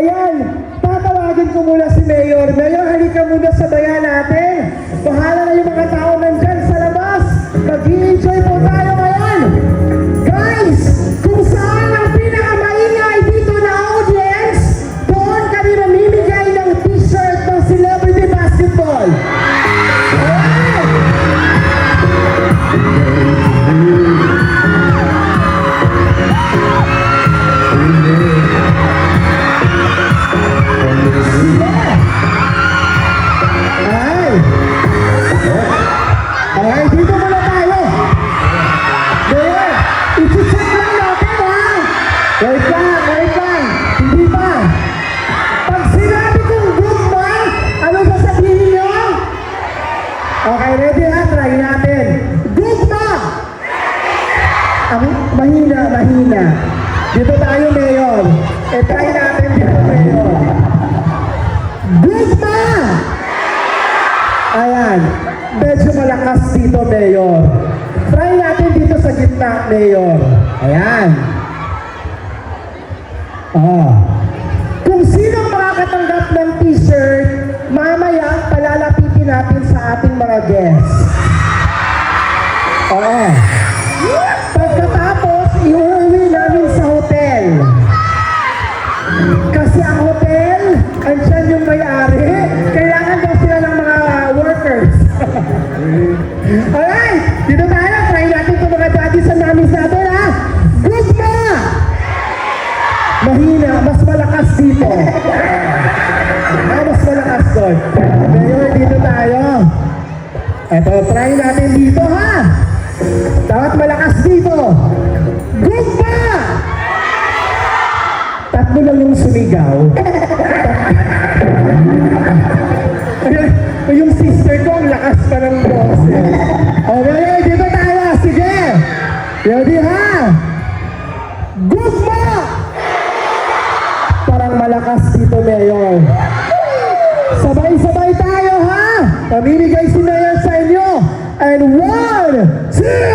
Ayan, tatawagin ko muna si Mayor. Mayor, halika muna sa bayan natin. Bahala na yung mga tao nandyan sa labas. Mag-i-enjoy po tayo ngayon. Guys, kung saan ang pinakamaingay dito na audience, doon kami mamimigay ng t-shirt ng Celebrity Basketball. Ay, dito muna tayo. Mayor, isi-check lang natin ha. Wait lang. Hindi pa. Pag sinabi kong good ba, ano sasabihin nyo? Okay, ready ha? Try natin. Good ba? Mahina. Dito tayo, Mayor. Try natin dito, Mayor. Good ba? Ayan. Medyo malakas dito, Mayor. Try natin dito sa gitna, Mayor. Ayan. Kung sino makakatanggap ng t-shirt, mamaya palalapitin natin sa ating mga guests. Pagkatapos, iuwi namin sa hotel. Kasi ang hotel, andyan yung may-ari, kailangan daw sila ng mga workers. Alright, dito tayo. Try natin itong mga daddies and mommies natin, ha? Good ba? Mahina, mas malakas dito. Mas malakas doon. Mayor, dito tayo. Eto, try natin dito, ha? Dapat malakas dito. Good ba? Tatlo lang yung sumigaw. Yung sister ko, ang lakas pa ng boses. Okay, dito tayo. Sige. Ready ha? Good ba? Parang malakas dito, Mayor. Sabay-sabay tayo ha? Pamimigay si Mayor sa inyo. And 1, 2,